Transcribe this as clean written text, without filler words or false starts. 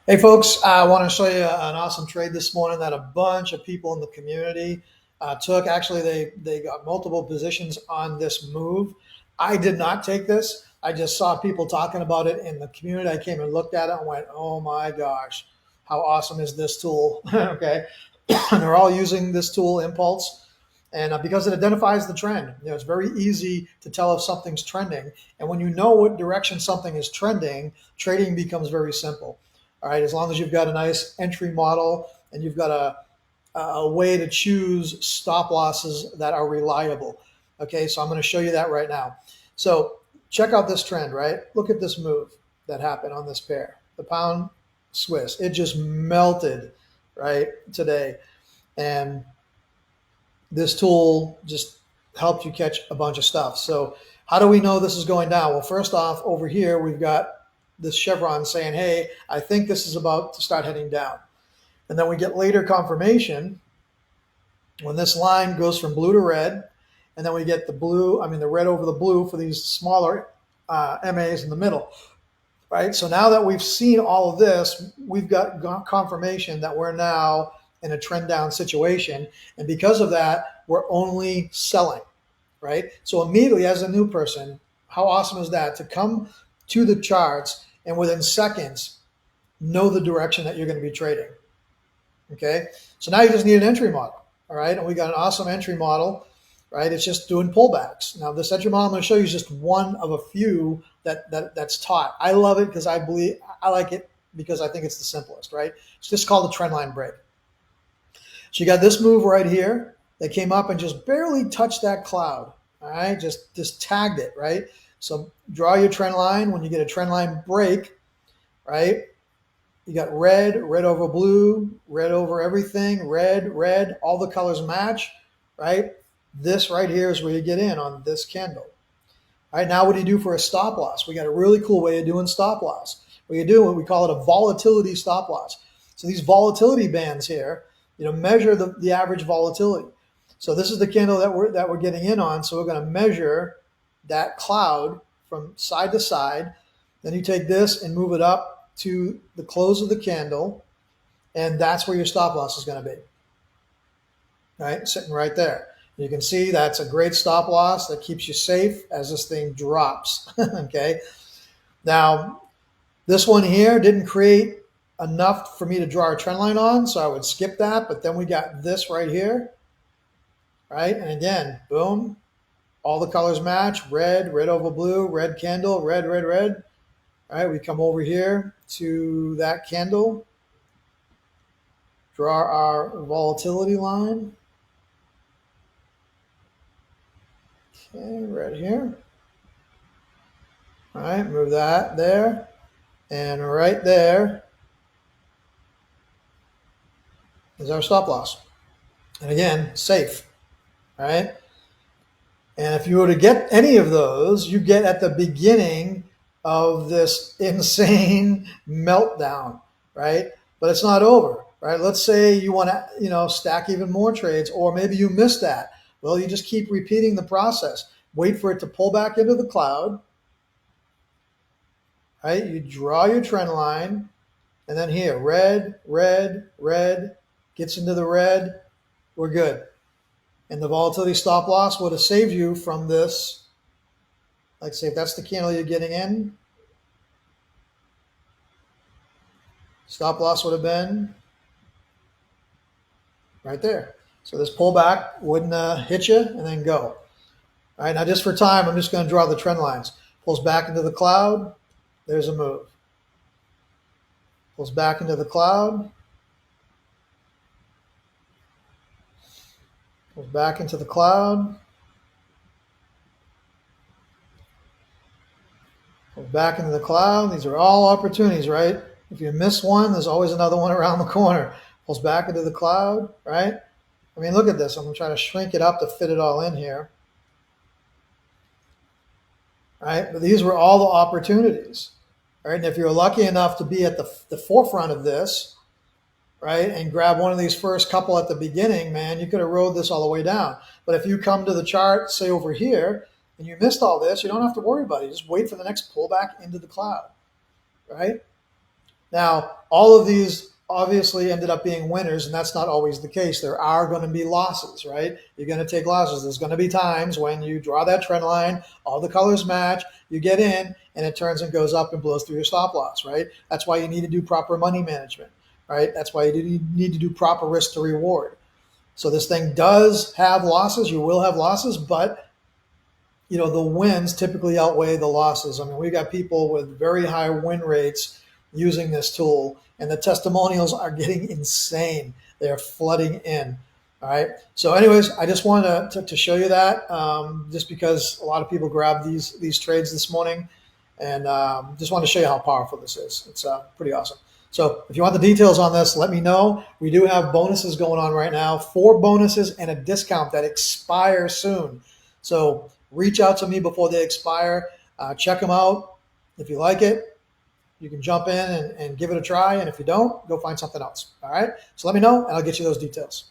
Hey folks, I want to show you an awesome trade this morning that a bunch of people in the community took. Actually, they got multiple positions on this move. I did not take this. I just saw people talking about it in the community. I came and looked at it and went, "Oh my gosh, how awesome is this tool?" Okay, and they're all using this tool, Impulse, and because it identifies the trend. It's very easy to tell if something's trending, and when you know what direction something is trending, trading becomes very simple. All right, as long as you've got a nice entry model and you've got a way to choose stop losses that are reliable. Okay, so I'm going to show you that right now. So check out this trend, right? Look at this move that happened on this pair, the pound Swiss. It just melted, right, today. And this tool just helped you catch a bunch of stuff. So how do we know this is going down? Well, first off, over here, we've got this chevron saying, hey, I think this is about to start heading down. And then we get later confirmation when this line goes from blue to red, and then we get the red over the blue for these smaller MAs in the middle, right? So now that we've seen all of this, we've got confirmation that we're now in a trend down situation. And because of that, we're only selling, right? So immediately as a new person, how awesome is that to come to the charts and within seconds know the direction that you're going to be trading? Okay, so now you just need an entry model. All right, and we got an awesome entry model, right? It's just doing pullbacks. Now this entry model I'm going to show you is just one of a few that's taught. I love it because I like it because I think it's the simplest, right? It's just called the trend line break. So you got this move right here that came up and just barely touched that cloud. All right, just tagged it, right? So draw your trend line. When you get a trend line break, right? You got red, red over blue, red over everything, red, all the colors match, right? This right here is where you get in on this candle. All right, now what do you do for a stop loss? We got a really cool way of doing stop loss. What you do, we call it a volatility stop loss. So these volatility bands here, measure the average volatility. So this is the candle that we're getting in on. So we're going to measure that cloud from side to side. Then you take this and move it up to the close of the candle, and that's where your stop loss is going to be. All right, sitting right there. You can see that's a great stop loss that keeps you safe as this thing drops. Okay. Now, this one here didn't create enough for me to draw a trend line on, so I would skip that. But then we got this right here, right? And again, boom, all the colors match: red, red over blue, red candle, red, red, red. All right, we come over here to that candle, draw our volatility line. Okay, right here. All right, move that there. And right there is our stop loss. And again, safe. All right. And if you were to get any of those, you get at the beginning of this insane meltdown, right? But it's not over, right? Let's say you want to, stack even more trades, or maybe you missed that. Well, you just keep repeating the process. Wait for it to pull back into the cloud, right? You draw your trend line, and then here, red, red, red, gets into the red, we're good. And the volatility stop loss would have saved you from this. Like say if that's the candle you're getting in, stop loss would have been right there. So this pullback wouldn't hit you and then go. All right, now just for time, I'm just going to draw the trend lines. Pulls back into the cloud, there's a move. Pulls back into the cloud, pulls back into the cloud, pulls back into the cloud. These are all opportunities, right? If you miss one, there's always another one around the corner. Pulls back into the cloud, right? I mean, look at this. I'm going to try to shrink it up to fit it all in here. All right, but these were all the opportunities. All right, and if you're lucky enough to be at the forefront of this, right, and grab one of these first couple at the beginning, man, you could have rode this all the way down. But if you come to the chart, say over here, and you missed all this, you don't have to worry about it. You just wait for the next pullback into the cloud, right? Now, all of these obviously ended up being winners, and that's not always the case. There are going to be losses, right? You're going to take losses. There's going to be times when you draw that trend line, all the colors match, you get in, and it turns and goes up and blows through your stop loss, right? That's why you need to do proper money management, right? That's why you need to do proper risk to reward. So this thing does have losses. You will have losses, but the wins typically outweigh the losses. I mean, we got people with very high win rates using this tool, and the testimonials are getting insane. They're flooding in. All right. So, anyways, I just wanted to show you that, just because a lot of people grabbed these trades this morning, and just wanted to show you how powerful this is. It's pretty awesome. So, if you want the details on this, let me know. We do have bonuses going on right now, 4 bonuses and a discount that expire soon. So, reach out to me before they expire. Check them out. If you like it, you can jump in and give it a try. And if you don't, go find something else. All right. So let me know and I'll get you those details.